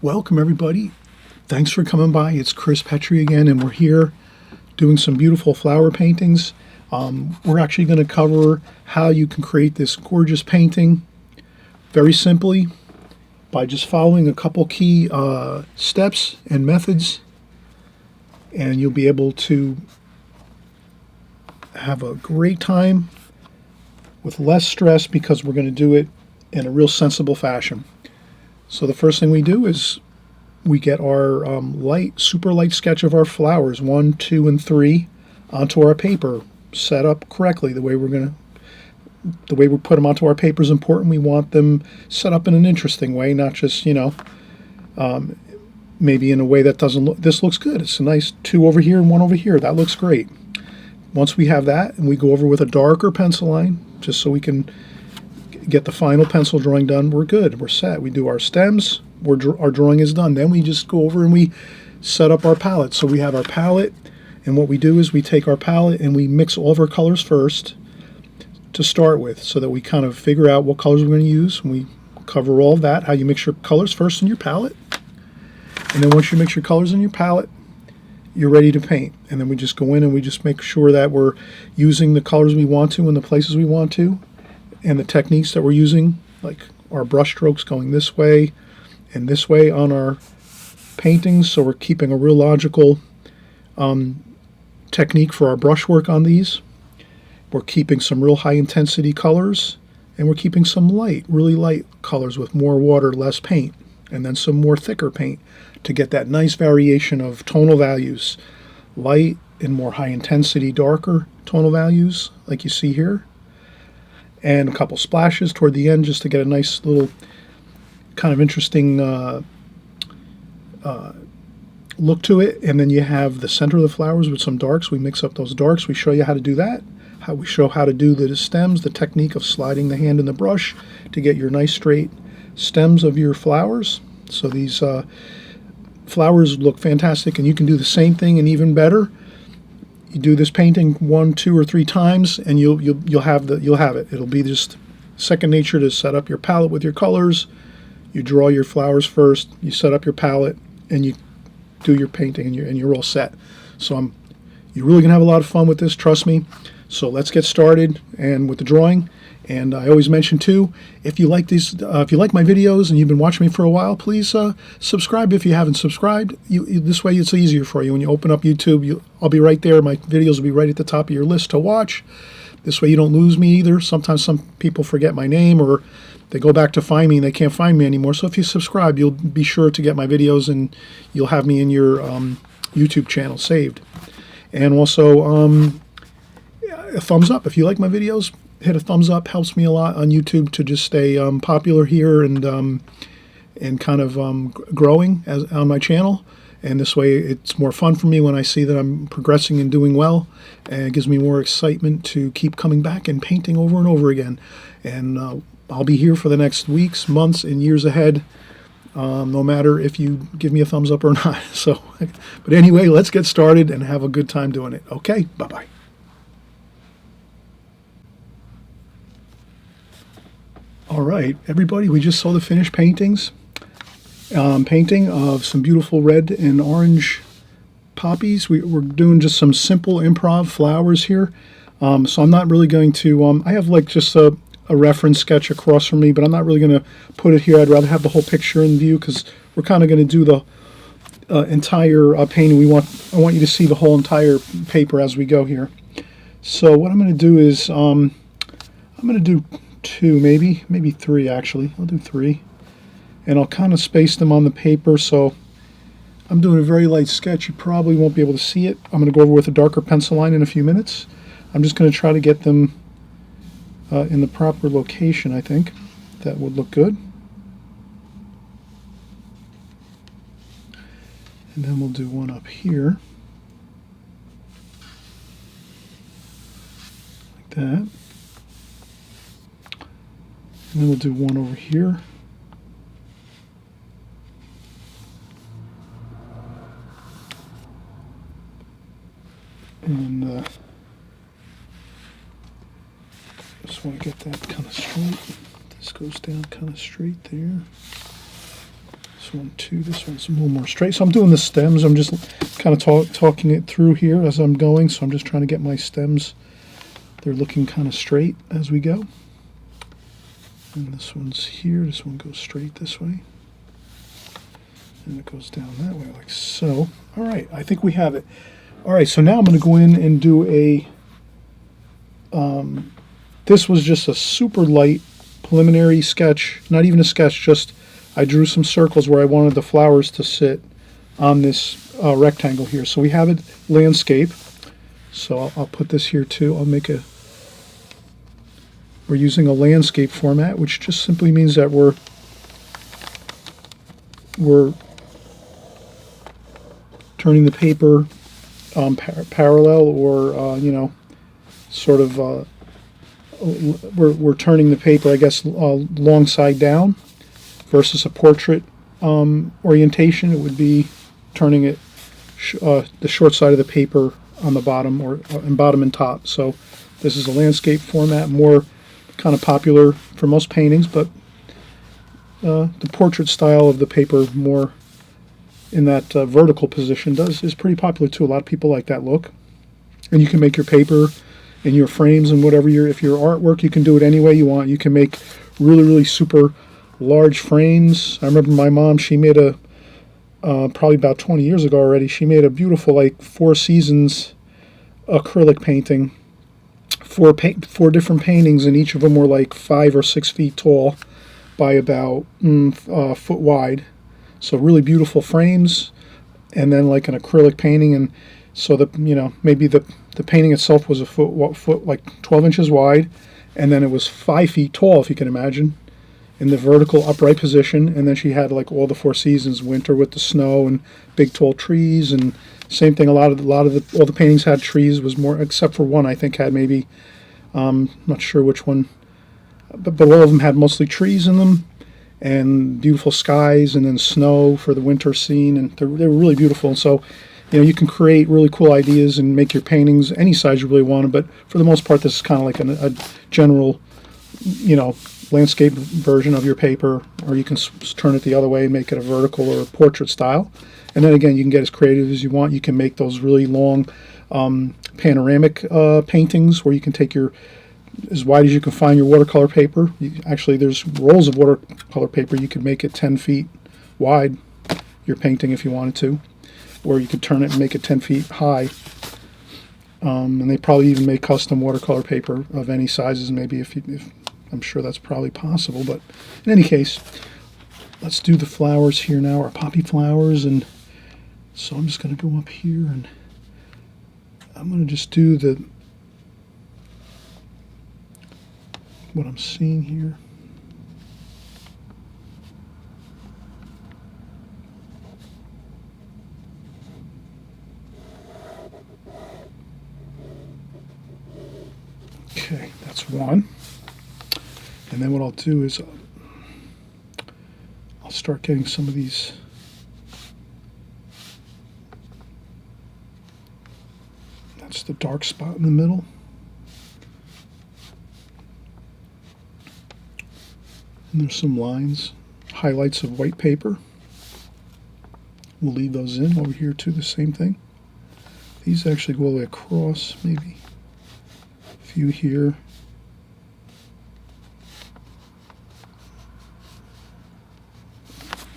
Welcome everybody. Thanks for coming by. It's Chris Petri again, and we're here doing some beautiful flower paintings. We're actually going to cover how you can create this gorgeous painting very simply by just following a couple key steps and methods, and you'll be able to have a great time with less stress because we're going to do it in a real sensible fashion. So the first thing we do is we get our super light sketch of our flowers, 1, 2, and 3, onto our paper, set up correctly. The way we put them onto our paper is important. We want them set up in an interesting way, not just, maybe in a way that doesn't look. This looks good. It's a nice 2 over here and 1 over here. That looks great. Once we have that, and we go over with a darker pencil line, just so we can get the final pencil drawing done, we're good. We're set. We do our stems. Our drawing is done. Then we just go over and we set up our palette. So we have our palette, and what we do is we take our palette and we mix all of our colors first to start with, so that we kind of figure out what colors we're going to use. And we cover all of that, how you mix your colors first in your palette. And then once you mix your colors in your palette, you're ready to paint. And then we just go in and we just make sure that we're using the colors we want to in the places we want to, and the techniques that we're using, like our brush strokes going this way and this way on our paintings. So we're keeping a real logical technique for our brush work on these. We're keeping some real high intensity colors, and we're keeping some really light colors with more water, less paint, and then some more thicker paint to get that nice variation of tonal values, light and more high intensity, darker tonal values like you see here, and a couple splashes toward the end just to get a nice little kind of interesting look to it. And then you have the center of the flowers with some darks. We mix up those darks. We show you how to do that. We show how to do the stems, the technique of sliding the hand in the brush to get your nice straight stems of your flowers. So these flowers look fantastic, and you can do the same thing and even better. You do this painting 1, 2, or 3 times, and you'll have it. It'll be just second nature to set up your palette with your colors. You draw your flowers first, you set up your palette, and you do your painting, and you're all set. So you're really gonna have a lot of fun with this, trust me. So let's get started and with the drawing. And I always mention too, if you like these, if you like my videos and you've been watching me for a while, please subscribe if you haven't subscribed. This way it's easier for you. When you open up YouTube, I'll be right there. My videos will be right at the top of your list to watch. This way you don't lose me either. Sometimes some people forget my name, or they go back to find me and they can't find me anymore. So if you subscribe, you'll be sure to get my videos, and you'll have me in your YouTube channel saved. And also a thumbs up if you like my videos. Hit a thumbs up, helps me a lot on YouTube to just stay popular here and kind of growing on my channel. And this way it's more fun for me when I see that I'm progressing and doing well, and it gives me more excitement to keep coming back and painting over and over again. And I'll be here for the next weeks, months, and years ahead, no matter if you give me a thumbs up or not. So, but anyway, let's get started and have a good time doing it. Okay, bye-bye. All right, everybody, we just saw the finished paintings. Painting of some beautiful red and orange poppies. We're doing just some simple improv flowers here. So I'm not really going to, I have like just a reference sketch across from me, but I'm not really going to put it here. I'd rather have the whole picture in view, because we're kind of going to do the entire painting. I want you to see the whole entire paper as we go here. So what I'm going to do is, I'm going to do 2, maybe 3 actually. I'll do 3, and I'll kind of space them on the paper. So I'm doing a very light sketch. You probably won't be able to see it. I'm going to go over with a darker pencil line in a few minutes. I'm just going to try to get them in the proper location. I think that would look good. And then we'll do one up here like that. And then we'll do one over here. And just want to get that kind of straight. This goes down kind of straight there. This one too, this one's a little more straight. So I'm doing the stems. I'm just kind of talking it through here as I'm going. So I'm just trying to get my stems. They're looking kind of straight as we go. And this one's here. This one goes straight this way. And it goes down that way like so. All right, I think we have it. All right, so now I'm going to go in and do a, this was just a super light preliminary sketch, not even a sketch, just I drew some circles where I wanted the flowers to sit on this rectangle here. So we have a landscape. So I'll put this here too. I'll make a, we're using a landscape format, which just simply means that we're turning the paper parallel, or you know, sort of we're turning the paper, I guess, long side down, versus a portrait orientation. It would be turning it the short side of the paper on the bottom, or and bottom and top. So this is a landscape format, more kind of popular for most paintings, but the portrait style of the paper, more in that vertical position, is pretty popular too. A lot of people like that look. And you can make your paper in your frames and whatever if your artwork, you can do it any way you want. You can make really super large frames. I remember my mom, she made a probably about 20 years ago already, she made a beautiful like Four Seasons acrylic painting, four different paintings, and each of them were like 5 or 6 feet tall by about foot wide. So really beautiful frames, and then like an acrylic painting. And so the, you know, maybe the painting itself was a foot like 12 inches wide, and then it was 5 feet tall, if you can imagine, in the vertical upright position. And then she had like all the Four Seasons, winter with the snow and big tall trees, and same thing. All the paintings had trees, was more, except for one I think had maybe, not sure which one, but all of them had mostly trees in them, and beautiful skies, and then snow for the winter scene, and they were really beautiful. And so, you know, you can create really cool ideas and make your paintings any size you really want them, but for the most part, this is kind of like a general, you know, landscape version of your paper, or you can turn it the other way and make it a vertical or a portrait style. And then again, you can get as creative as you want. You can make those really long panoramic paintings, where you can take your, as wide as you can find your watercolor paper. Actually, there's rolls of watercolor paper. You could make it 10 feet wide, your painting, if you wanted to, or you could turn it and make it 10 feet high. And they probably even make custom watercolor paper of any sizes, maybe, if I'm sure that's probably possible. But in any case, let's do the flowers here now, our poppy flowers. And so I'm just going to go up here, and I'm going to just do what I'm seeing here. Okay, that's one. And then what I'll do is I'll start getting some of these that's the dark spot in the middle. And there's some lines, highlights of white paper. We'll leave those in over here too, the same thing. These actually go all the way across, maybe a few here.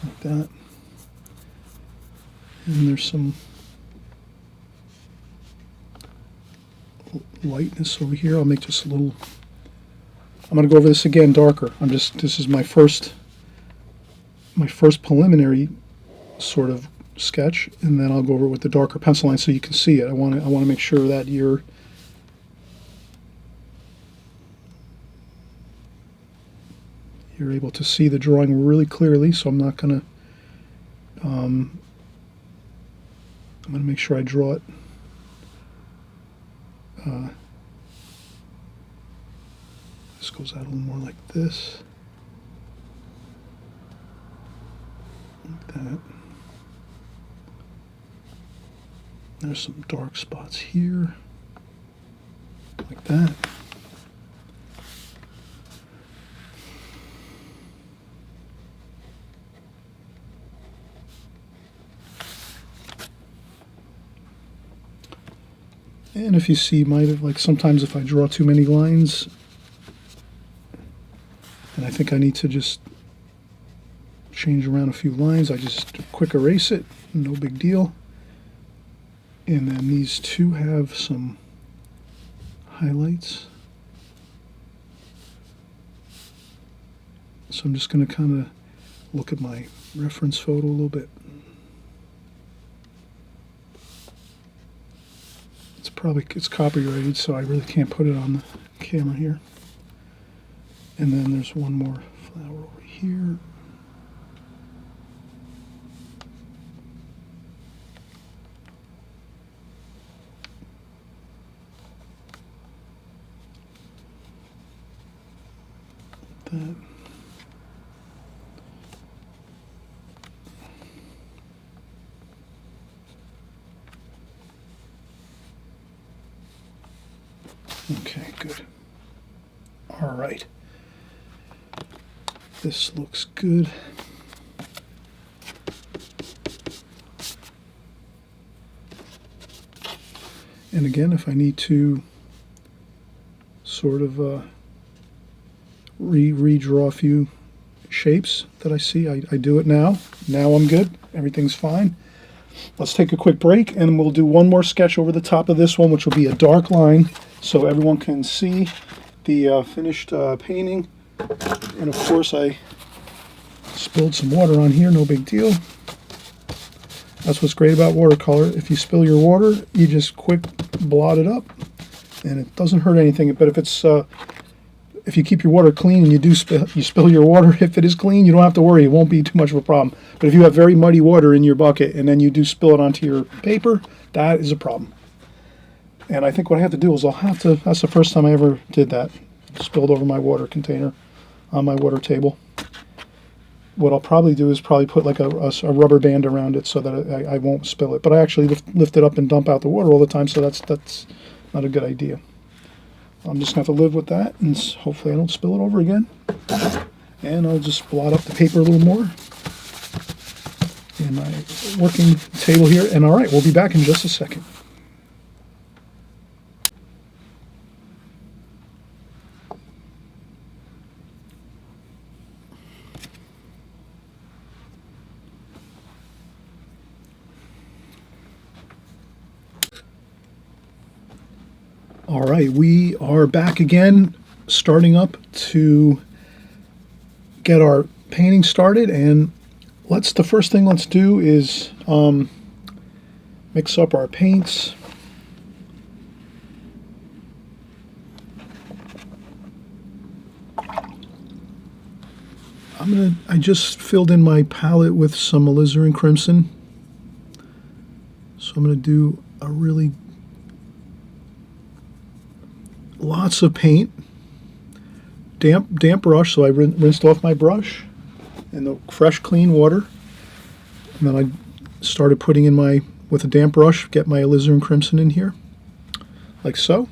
Like that. And there's some lightness over here. I'll make just a little, I'm going to go over this again darker. This is my first preliminary sort of sketch, and then I'll go over it with the darker pencil line so you can see it. I want to make sure that you're able to see the drawing really clearly. So I'm not going to I'm going to make sure I draw it this goes out a little more like this, like that. There's some dark spots here, like that. And if you see, like sometimes if I draw too many lines, and I think I need to just change around a few lines, I just quick erase it, no big deal. And then these two have some highlights. So I'm just going to kind of look at my reference photo a little bit. It's copyrighted, so I really can't put it on the camera here. And then there's one more flower over here. That. Okay, good. All right. This looks good. And again, if I need to sort of redraw a few shapes that I see, I do it now. Now I'm good. Everything's fine. Let's take a quick break, and we'll do one more sketch over the top of this one, which will be a dark line, so everyone can see the finished painting. And of course, I spilled some water on here, no big deal. That's what's great about watercolor. If you spill your water, you just quick blot it up, and it doesn't hurt anything. But if you keep your water clean and you spill your water, if it is clean, you don't have to worry. It won't be too much of a problem. But if you have very muddy water in your bucket and then you do spill it onto your paper, that is a problem. And I think what I have to do is that's the first time I ever did that, spilled over my water container on my water table. What I'll probably do is put like a rubber band around it so that I won't spill it. But I actually lift it up and dump out the water all the time, so that's not a good idea. I'm just going to have to live with that, and hopefully I don't spill it over again. And I'll just blot up the paper a little more in my working table here. And all right, we'll be back in just a second. All right, we are back again, starting up to get our painting started, and the first thing let's do is mix up our paints. I just filled in my palette with some alizarin crimson, so I'm going to do a really lots of paint, damp brush, so I rinsed off my brush in the fresh clean water, and then I started putting in with a damp brush, get my alizarin crimson in here like so.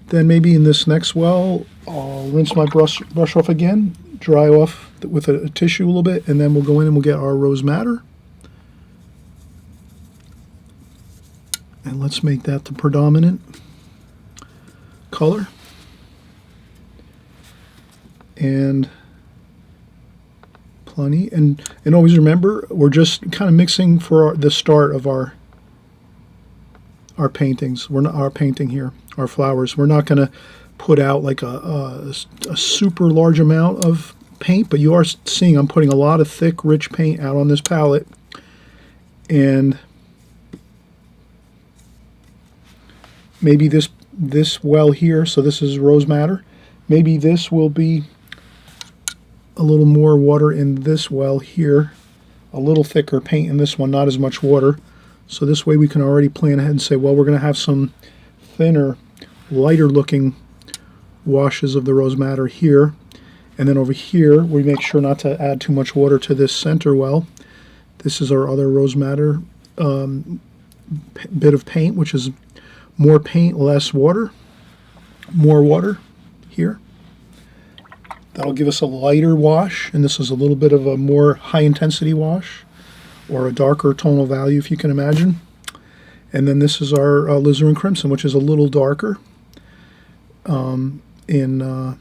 Then maybe in this next well I'll rinse my brush off again, dry off with a tissue a little bit, and then we'll go in and we'll get our rose madder, and let's make that the predominant color. And plenty, and always remember, we're just kind of mixing for the start of our paintings. We're not our painting here, our flowers. We're not going to put out like a super large amount of paint, but you are seeing I'm putting a lot of thick, rich paint out on this palette. And maybe this well here, so this is rose madder, maybe this will be a little more water in this well here, a little thicker paint in this one, not as much water. So this way we can already plan ahead and say, well, we're going to have some thinner, lighter looking washes of the rose madder here, and then over here we make sure not to add too much water to this center well. This is our other rose madder bit of paint, which is more paint, less water, more water here. That'll give us a lighter wash, and this is a little bit of a more high intensity wash, or a darker tonal value if you can imagine. And then this is our alizarin crimson, which is a little darker in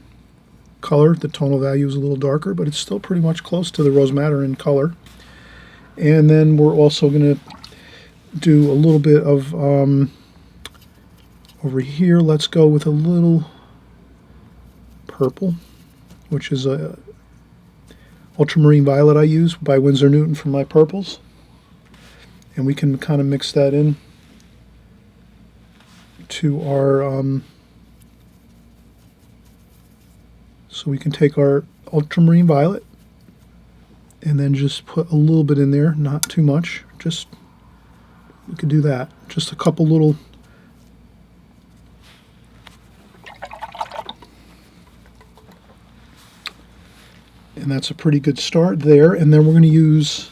color. The tonal value is a little darker, but it's still pretty much close to the rose madder in color. And then we're also going to do a little bit of over here. Let's go with a little purple, which is a Ultramarine Violet I use by Winsor Newton for my purples. And we can kind of mix that in to our so we can take our Ultramarine Violet and then just put a little bit in there, not too much. Just, we could do that. Just a couple little, and that's a pretty good start there. And then we're going to use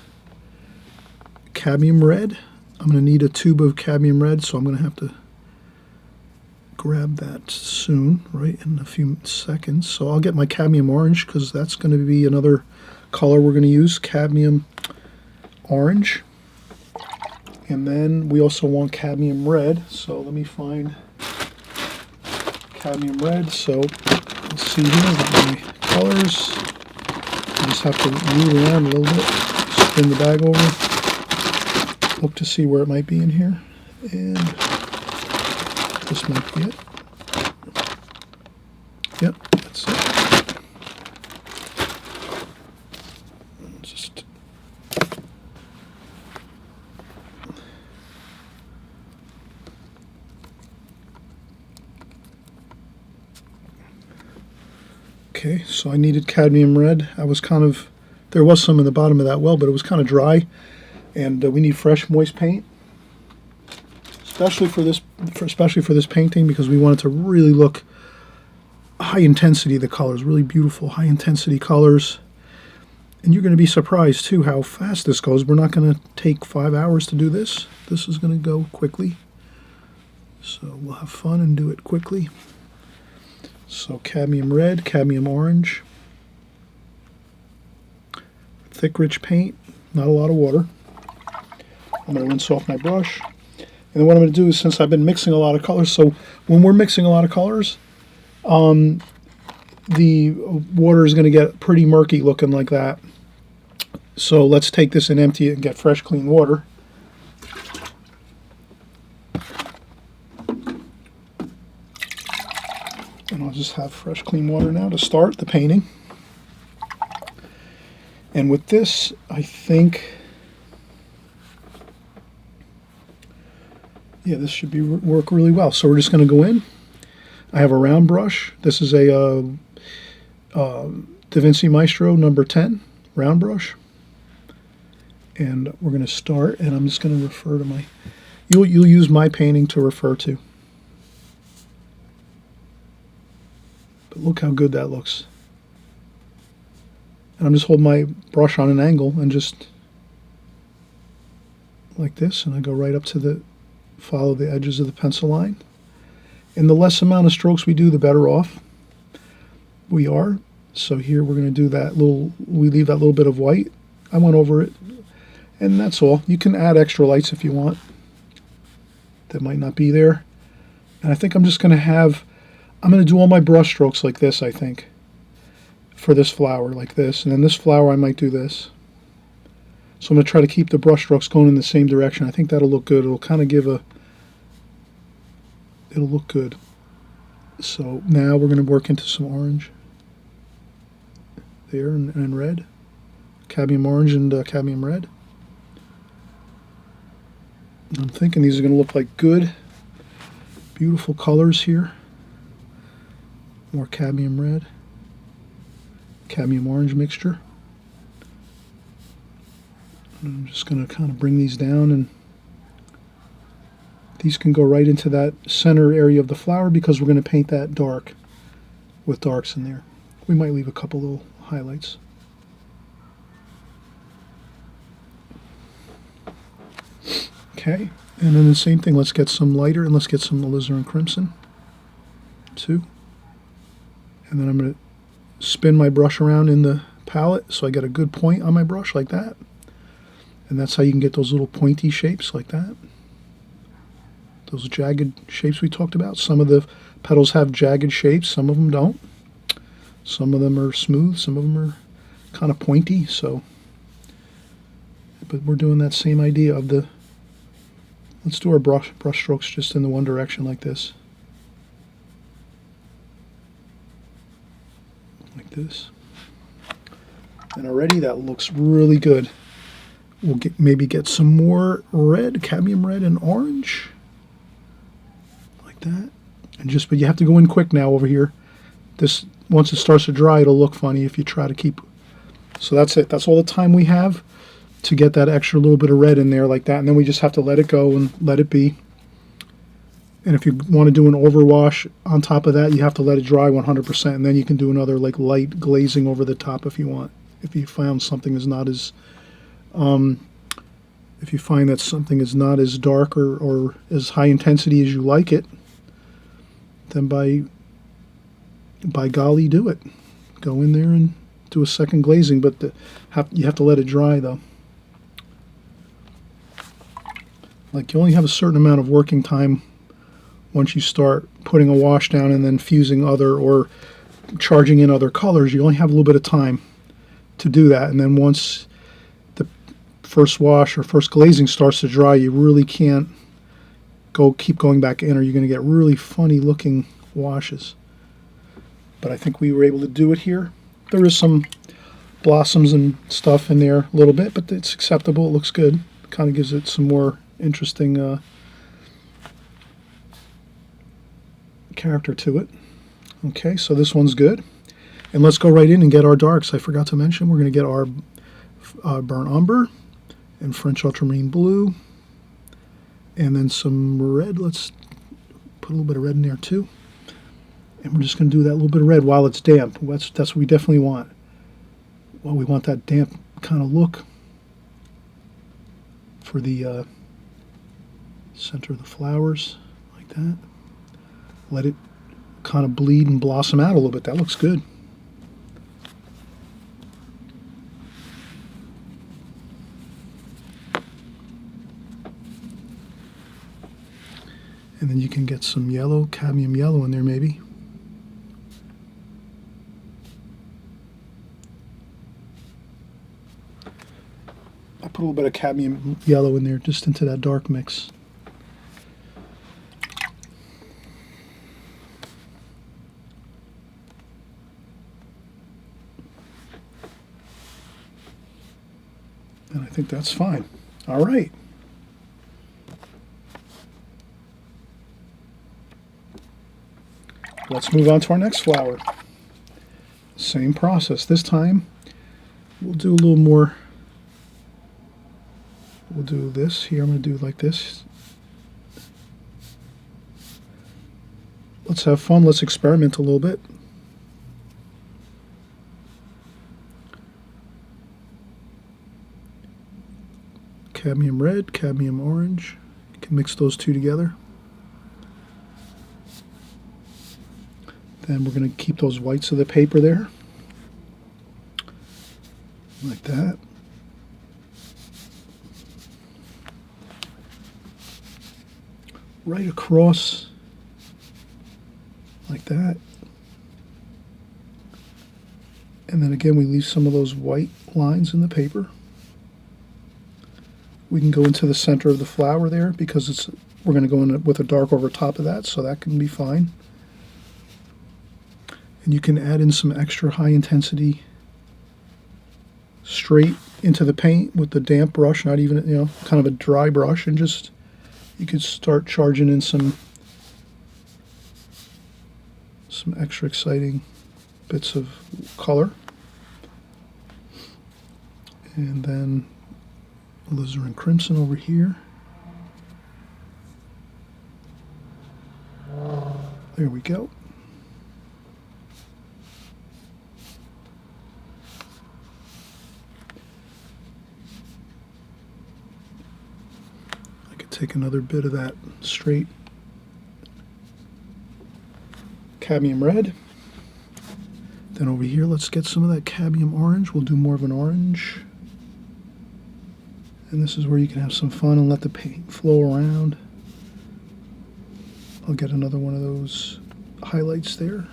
Cadmium Red. I'm going to need a tube of Cadmium Red, so I'm going to have to grab that soon, right in a few seconds. So I'll get my Cadmium Orange, because that's going to be another color we're going to use, Cadmium Orange. And then we also want Cadmium Red, so let me find Cadmium Red. So let's see here, I've got my colors. I just have to move around a little bit, spin the bag over, look to see where it might be in here, and this might be it. Yep, that's it. Just okay, so I needed Cadmium Red. I was kind of, there was some in the bottom of that well, but it was kind of dry, and we need fresh, moist paint. Especially for this painting, because we want it to really look high intensity. The colors, really beautiful high intensity colors, and you're going to be surprised too how fast this goes. We're not going to take 5 hours to do this. This is going to go quickly, so we'll have fun and do it quickly. So Cadmium Red, Cadmium Orange, thick rich paint, not a lot of water. I'm going to rinse off my brush. And then what I'm going to do is, since I've been mixing a lot of colors, so when we're mixing a lot of colors, the water is going to get pretty murky looking like that. So let's take this and empty it and get fresh, clean water. And I'll just have fresh, clean water now to start the painting. And with this, I think, yeah, this should work really well. So we're just going to go in. I have a round brush. This is a Da Vinci Maestro number 10 round brush. And we're going to start, and I'm just going to refer to my, you'll use my painting to refer to. But look how good that looks. And I'm just holding my brush on an angle and just like this, and I go right up to the, follow the edges of the pencil line. And the less amount of strokes we do, the better off we are. So here we're going to do that little, we leave that little bit of white. I went over it, and that's all. You can add extra lights if you want. That might not be there. And I think I'm just going to have, I'm going to do all my brush strokes like this, I think, for this flower, like this. And then this flower, I might do this. So I'm going to try to keep the brush strokes going in the same direction. I think that'll look good. It'll kind of give a, it'll look good. So now we're going to work into some orange there, and red. Cadmium orange and cadmium red. I'm thinking these are going to look like good, beautiful colors here. More cadmium red, cadmium orange mixture. I'm just going to kind of bring these down, and these can go right into that center area of the flower because we're going to paint that dark with darks in there. We might leave a couple little highlights. Okay, and then the same thing, let's get some lighter, and let's get some alizarin crimson too. And then I'm going to spin my brush around in the palette so I get a good point on my brush like that. And that's how you can get those little pointy shapes like that. those jagged shapes we talked about. Some of the petals have jagged shapes, some of them don't. Some of them are smooth, some of them are kind of pointy, so. But we're doing that same idea of the, let's do our brush strokes just in the one direction like this. Like this. And already that looks really good. We'll maybe get some more red, cadmium red and orange. Like that. And just, but you have to go in quick now over here. This, once it starts to dry, it'll look funny if you try to keep. So that's it. That's all the time we have to get that extra little bit of red in there like that. And then we just have to let it go and let it be. And if you want to do an overwash on top of that, you have to let it dry 100%. And then you can do another like light glazing over the top if you want. If you found something is not as, if you find that something is not as dark or as high intensity as you like it, then by golly, do it. Go in there and do a second glazing, but you have to let it dry though. Like you only have a certain amount of working time once you start putting a wash down and then fusing other or charging in other colors. You only have a little bit of time to do that, and then once the first wash or first glazing starts to dry, you really can't keep going back in, or you're going to get really funny looking washes. But I think we were able to do it here. There is some blossoms and stuff in there a little bit, but it's acceptable. It looks good. Kind of gives it some more interesting character to it. Okay, so this one's good. And let's go right in and get our darks. I forgot to mention we're going to get our burnt umber and French ultramarine blue, and then some red. Let's put a little bit of red in there too. And we're just going to do that little bit of red while it's damp. That's what we definitely want. Well, we want that damp kind of look for the center of the flowers, like that. Let it kind of bleed and blossom out a little bit. That looks good. And then you can get some yellow, cadmium yellow in there maybe. I put a little bit of cadmium yellow in there just into that dark mix. And I think that's fine. All right. Let's move on to our next flower. Same process. This time we'll do a little more. We'll do this here. I'm going to do like this. Let's have fun. Let's experiment a little bit. Cadmium red, cadmium orange. You can mix those two together. Then we're going to keep those whites of the paper there, like that. Right across, like that. And then again, we leave some of those white lines in the paper. We can go into the center of the flower there because we're going to go in with a dark over top of that, so that can be fine. And you can add in some extra high intensity straight into the paint with the damp brush, not even, kind of a dry brush, and just, you could start charging in some extra exciting bits of color. And then alizarin crimson over here. There we go. Take another bit of that straight cadmium red. Then over here, let's get some of that cadmium orange. We'll do more of an orange. And this is where you can have some fun and let the paint flow around. I'll get another one of those highlights there.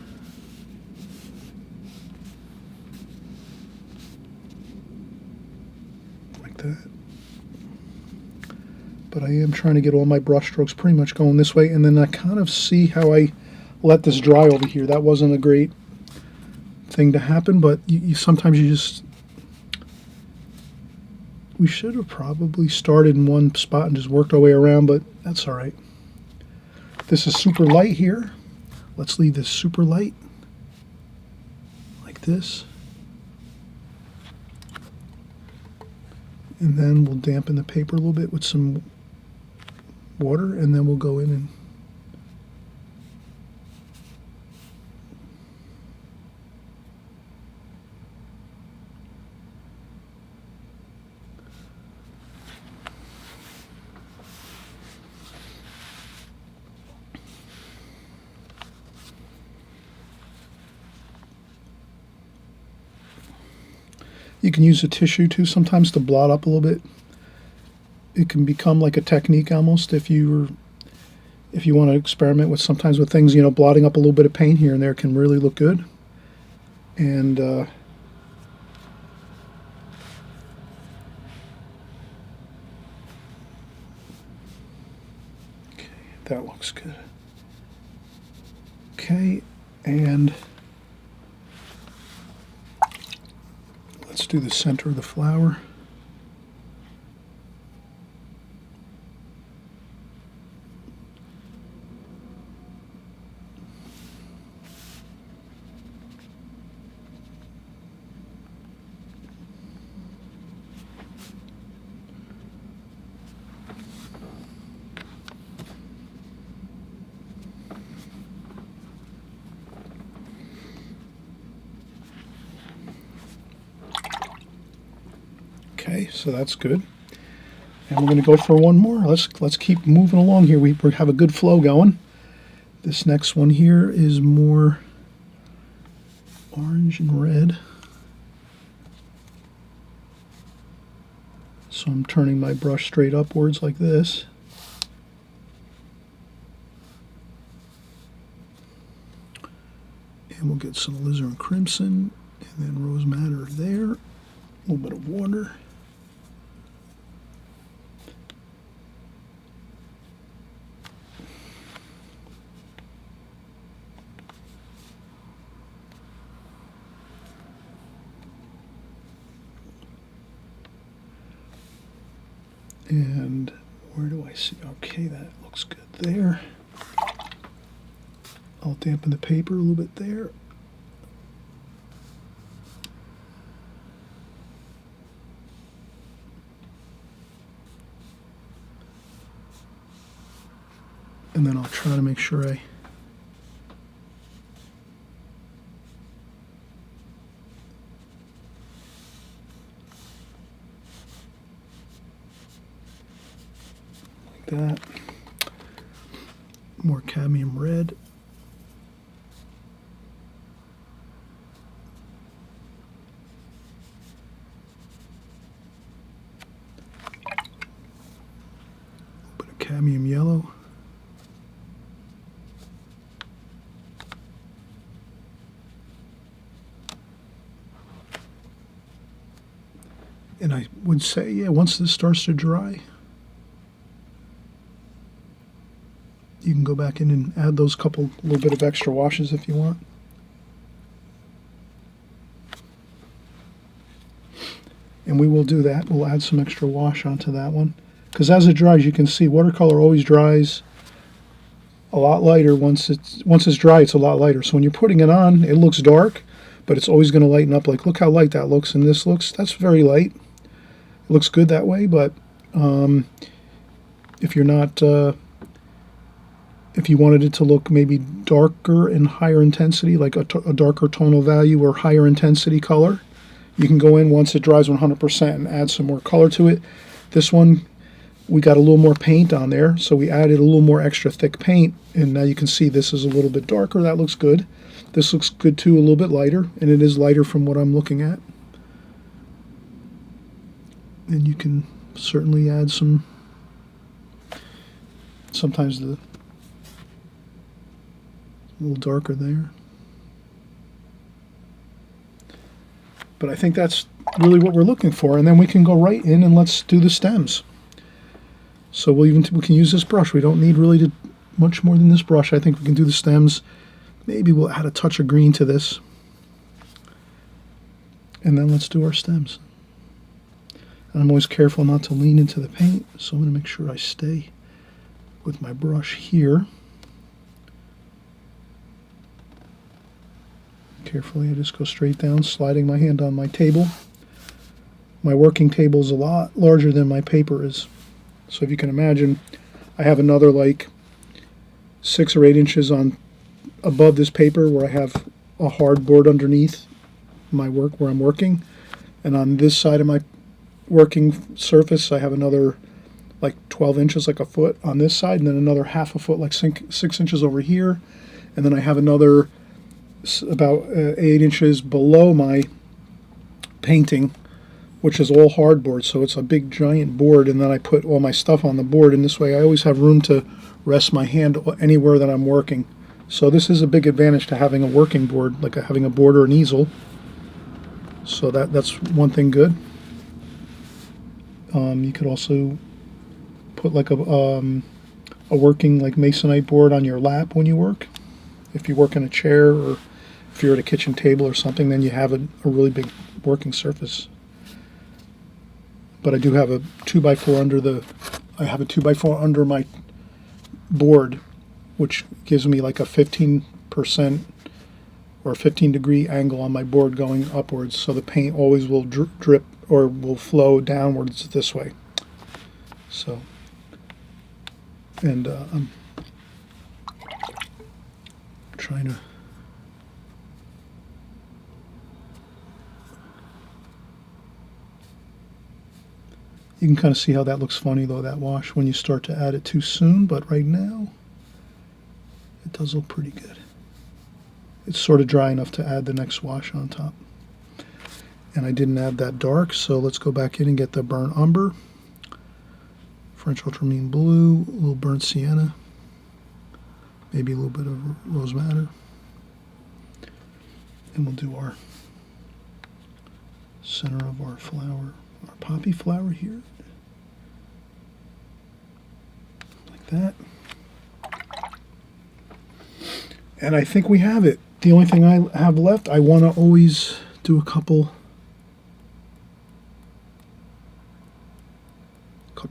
Like that. But I am trying to get all my brush strokes pretty much going this way, and then I kind of see how I let this dry over here. That wasn't a great thing to happen, but sometimes you just... We should have probably started in one spot and just worked our way around, but that's all right. This is super light here. Let's leave this super light, like this. And then we'll dampen the paper a little bit with some water, and then we'll go in and you can use a tissue too sometimes to blot up a little bit. It can become like a technique almost if you want to experiment with sometimes with things, you know, blotting up a little bit of paint here and there can really look good. And okay, that looks good. Okay, and let's do the center of the flower. Okay, so that's good. And we're going to go for one more. Let's keep moving along here. We have a good flow going. This next one here is more orange and red. So I'm turning my brush straight upwards like this. And we'll get some alizarin crimson and then rose madder there. A little bit of water. And where do I see? Okay, that looks good there. I'll dampen the paper a little bit there. And then I'll try to make sure I that. More cadmium red. A little bit of cadmium yellow. And I would say, yeah, once this starts to dry, you can go back in and add those little bit of extra washes if you want. And we will do that. We'll add some extra wash onto that one. Because as it dries, you can see watercolor always dries a lot lighter. Once it's dry, it's a lot lighter. So when you're putting it on, it looks dark, but it's always going to lighten up. Like, look how light that looks, and this looks, that's very light. It looks good that way, but if you're not... if you wanted it to look maybe darker and higher intensity, like a darker tonal value or higher intensity color, you can go in once it dries 100% and add some more color to it. This one, we got a little more paint on there, so we added a little more extra thick paint, and now you can see this is a little bit darker. That looks good. This looks good too, a little bit lighter, and it is lighter from what I'm looking at. And you can certainly add some, sometimes A little darker there. But I think that's really what we're looking for. And then we can go right in and let's do the stems. So we can use this brush. We don't need really much more than this brush. I think we can do the stems. Maybe we'll add a touch of green to this. And then let's do our stems. And I'm always careful not to lean into the paint, so I'm going to make sure I stay with my brush here. Carefully, I just go straight down, sliding my hand on my table. My working table is a lot larger than my paper is. So if you can imagine, I have another like 6 or 8 inches on above this paper where I have a hard board underneath my work where I'm working. And on this side of my working surface, I have another like 12 inches, like a foot on this side, and then another half a foot, like 6 inches over here. And then I have another about 8 inches below my painting, which is all hardboard, so it's a big giant board, and then I put all my stuff on the board, and this way I always have room to rest my hand anywhere that I'm working. So this is a big advantage to having a working board, like having a board or an easel. So that's one thing good. You could also put like a working like masonite board on your lap when you work. If you work in a chair, or if you're at a kitchen table or something, then you have a really big working surface. But I do have a 2x4 under my board, which gives me like a 15% or 15-degree angle on my board going upwards, so the paint always will drip or will flow downwards this way. So, and I'm trying to you can kind of see how that looks funny though, that wash, when you start to add it too soon, but right now it does look pretty good. It's sort of dry enough to add the next wash on top. And I didn't add that dark, so let's go back in and get the burnt umber, French ultramarine blue, a little burnt sienna, maybe a little bit of rose madder, and we'll do our center of our flower, our poppy flower here, like that. And I think we have it. The only thing I have left, I want to always do a couple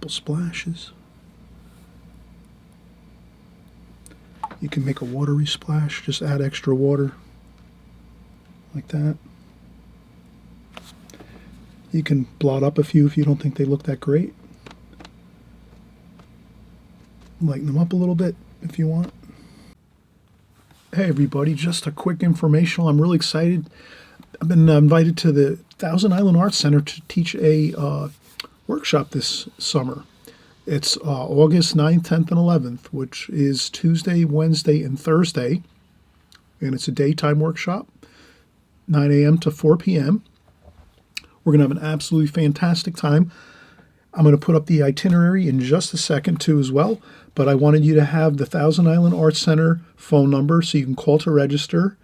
splashes. You can make a watery splash, just add extra water like that. You can blot up a few if you don't think they look that great. Lighten them up a little bit if you want. Hey everybody, just a quick informational. I'm really excited. I've been invited to the Thousand Island Arts Center to teach a workshop this summer. It's August 9th, 10th, and 11th, which is Tuesday, Wednesday, and Thursday. And it's a daytime workshop, 9 a.m. to 4 p.m. We're going to have an absolutely fantastic time. I'm going to put up the itinerary in just a second too as well, but I wanted you to have the Thousand Island Arts Center phone number so you can call to register,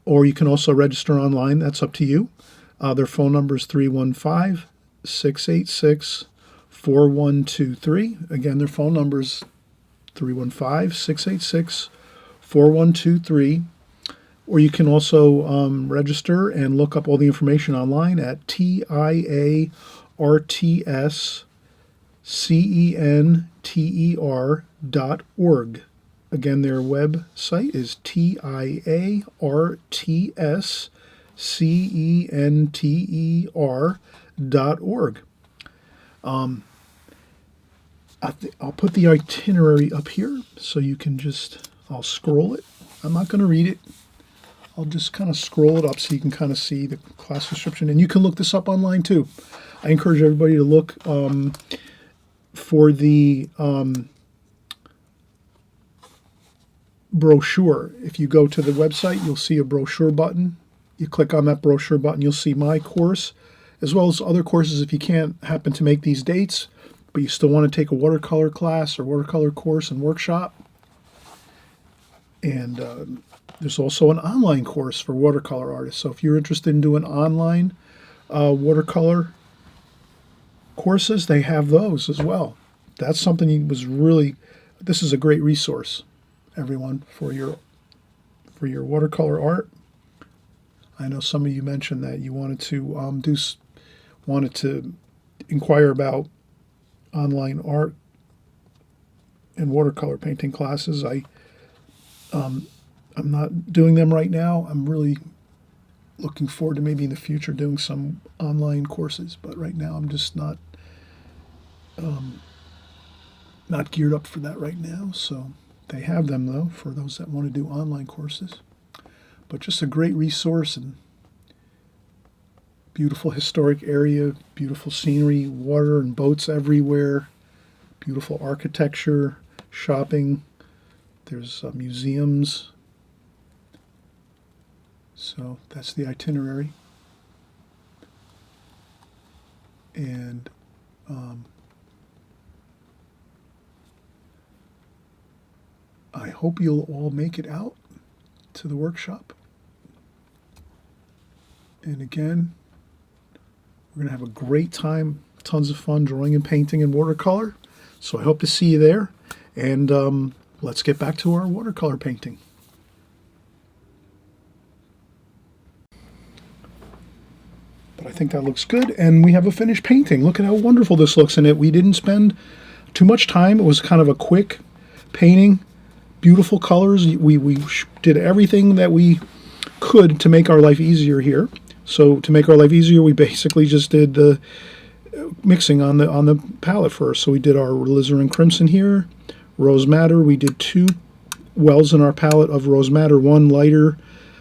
or you can also register online. That's up to you. Their phone number is 315-686-4123. Again, their phone number is 315-686-4123. Or you can also register and look up all the information online at TIARTSCENTER.org. Again, their website is TIARTSCENTER.org. I'll put the itinerary up here so you can I'll scroll it. I'm not going to read it. I'll just kind of scroll it up so you can kind of see the class description. And you can look this up online too. I encourage everybody to look for the brochure. If you go to the website, you'll see a brochure button. You click on that brochure button, you'll see my course, as well as other courses if you can't happen to make these dates, but you still want to take a watercolor class or watercolor course and workshop. And there's also an online course for watercolor artists. So if you're interested in doing online watercolor courses, they have those as well. That's something this is a great resource, everyone, for your watercolor art. I know some of you mentioned that you wanted to inquire about online art and watercolor painting classes. I'm not doing them right now. I'm really looking forward to maybe in the future doing some online courses, but right now I'm just not geared up for that right now. So they have them though for those that want to do online courses. But just a great resource, and beautiful historic area, beautiful scenery, water and boats everywhere, beautiful architecture, shopping. There's museums. So that's the itinerary. And I hope you'll all make it out to the workshop. And again, we're going to have a great time, tons of fun drawing and painting in watercolor. So I hope to see you there. And let's get back to our watercolor painting. But I think that looks good. And we have a finished painting. Look at how wonderful this looks in it. We didn't spend too much time. It was kind of a quick painting. Beautiful colors. We did everything that we could to make our life easier here. So to make our life easier, we basically just did the mixing on the palette first. So we did our alizarin crimson here, rose madder. We did 2 wells in our palette of rose madder, one lighter,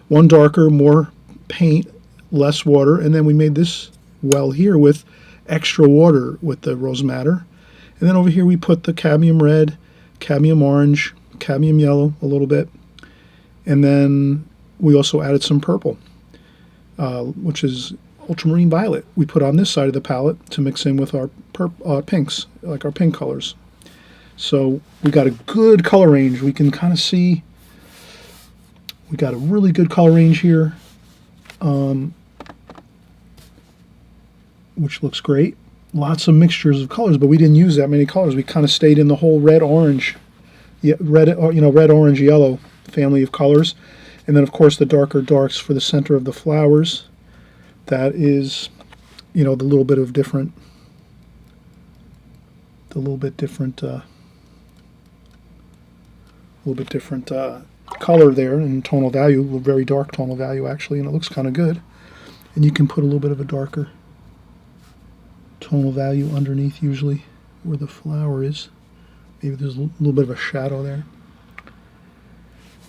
one darker, more paint, less water, and then we made this well here with extra water with the rose madder. And then over here we put the cadmium red, cadmium orange, cadmium yellow a little bit, and then we also added some purple, which is ultramarine violet. We put on this side of the palette to mix in with our pinks, like our pink colors. So we got a good color range. We can kind of see we got a really good color range here, which looks great. Lots of mixtures of colors, but we didn't use that many colors. We kind of stayed in the whole red, orange, red, orange, yellow family of colors. And then, of course, the darker darks for the center of the flowers. That is, the little bit different color there in tonal value, a very dark tonal value actually, and it looks kind of good. And you can put a little bit of a darker tonal value underneath usually where the flower is. Maybe there's a little bit of a shadow there.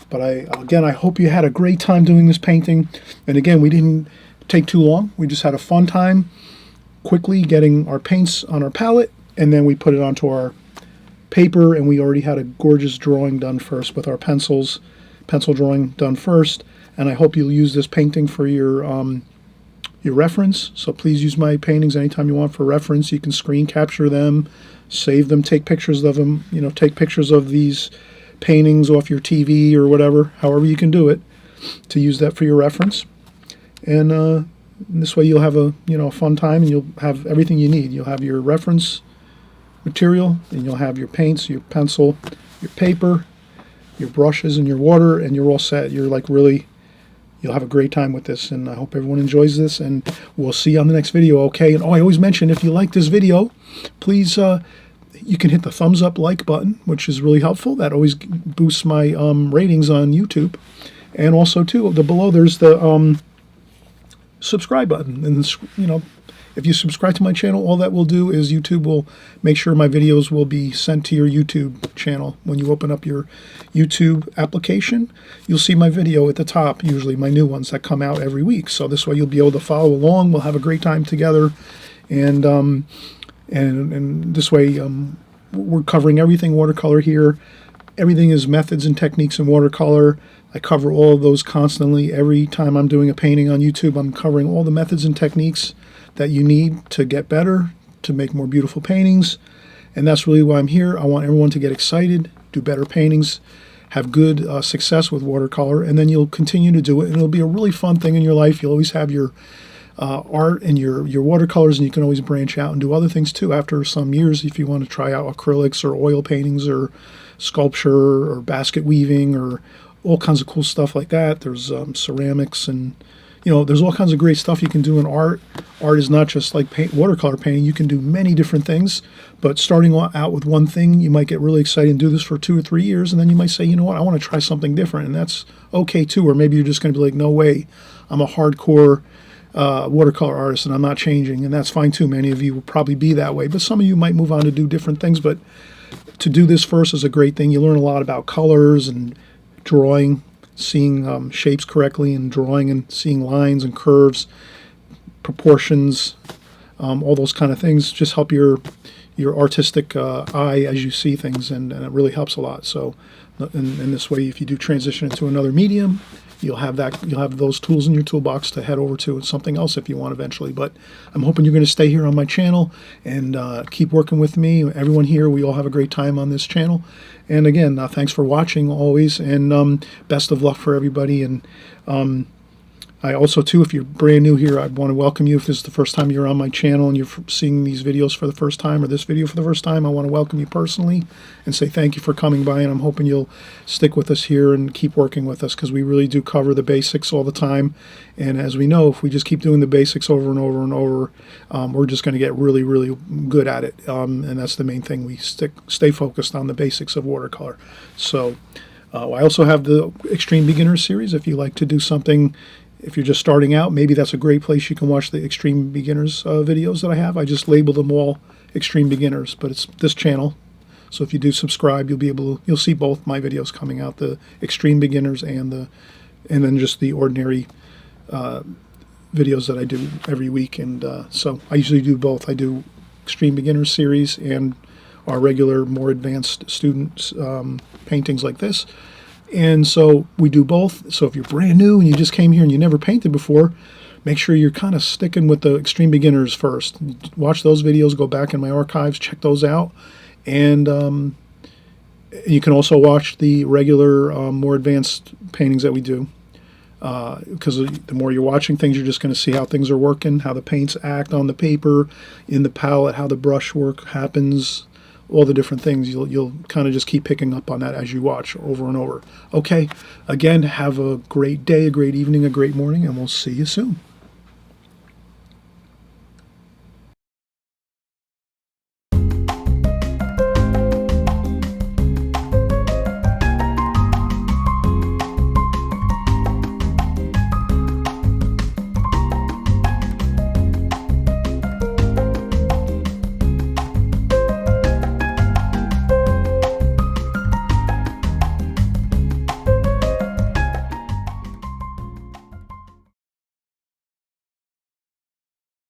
But I hope you had a great time doing this painting. And again, we didn't take too long. We just had a fun time quickly getting our paints on our palette, and then we put it onto our paper, and we already had a gorgeous drawing done first with our pencil drawing done first. And I hope you'll use this painting for your reference. So please use my paintings anytime you want for reference. You can screen capture them, save them, take pictures of them, take pictures of these paintings off your TV or whatever, however you can do it, to use that for your reference. And this way you'll have a fun time, and you'll have everything you need. You'll have your reference material, and you'll have your paints, your pencil, your paper, your brushes, and your water, and you're all set. You'll have a great time with this, and I hope everyone enjoys this, and we'll see you on the next video, okay? And I always mention, if you like this video, please you can hit the thumbs up like button, which is really helpful. That always boosts my ratings on YouTube. And also too, below there's the subscribe button, and if you subscribe to my channel, all that will do is YouTube will make sure my videos will be sent to your YouTube channel. When you open up your YouTube application, you'll see my video at the top, usually my new ones that come out every week. So this way you'll be able to follow along. We'll have a great time together, and this way we're covering everything watercolor here. Everything is methods and techniques in watercolor. I cover all of those constantly. Every time I'm doing a painting on YouTube, I'm covering all the methods and techniques that you need to get better, to make more beautiful paintings. And that's really why I'm here. I want everyone to get excited, do better paintings, have good success with watercolor, and then you'll continue to do it, and it'll be a really fun thing in your life. You'll always have your art and your watercolors, and you can always branch out and do other things too after some years if you want to try out acrylics or oil paintings or sculpture or basket weaving or all kinds of cool stuff like that. There's ceramics, and there's all kinds of great stuff you can do in art. Art is not just like watercolor painting. You can do many different things, but starting out with one thing, you might get really excited and do this for 2 or 3 years, and then you might say, you know what, I want to try something different, and that's okay too. Or maybe you're just going to be like, no way, I'm a hardcore watercolor artist and I'm not changing, and that's fine too. Many of you will probably be that way, but some of you might move on to do different things. But to do this first is a great thing. You learn a lot about colors and drawing, seeing shapes correctly, and drawing and seeing lines and curves, proportions, all those kind of things just help your artistic eye as you see things, and it really helps a lot. So in this way, if you do transition into another medium, you'll have those tools in your toolbox to head over to something else if you want eventually. But I'm hoping you're going to stay here on my channel and keep working with me. Everyone here, we all have a great time on this channel. And again, thanks for watching always, and best of luck for everybody. And I also, too, if you're brand new here, I'd want to welcome you. If this is the first time you're on my channel and you're seeing these videos for the first time, or this video for the first time, I want to welcome you personally and say thank you for coming by, and I'm hoping you'll stick with us here and keep working with us, because we really do cover the basics all the time. And as we know, if we just keep doing the basics over and over and over, we're just going to get really, really good at it. And that's the main thing. We stay focused on the basics of watercolor. So I also have the Extreme Beginner series. If you like to do something, if you're just starting out, maybe that's a great place you can watch the Extreme Beginners videos that I have. I just label them all Extreme Beginners, but it's this channel. So if you do subscribe, you'll see both my videos coming out, the Extreme Beginners and then just the ordinary videos that I do every week. And so I usually do both. I do Extreme Beginners series and our regular, more advanced students paintings like this. And so we do both. So if you're brand new and you just came here and you never painted before, make sure you're kind of sticking with the Extreme Beginners first. Watch those videos, go back in my archives, check those out. And you can also watch the regular, more advanced paintings that we do. Because the more you're watching things, you're just going to see how things are working, how the paints act on the paper, in the palette, how the brush work happens, all the different things. You'll kind of just keep picking up on that as you watch over and over. Okay, again, have a great day, a great evening, a great morning, and we'll see you soon.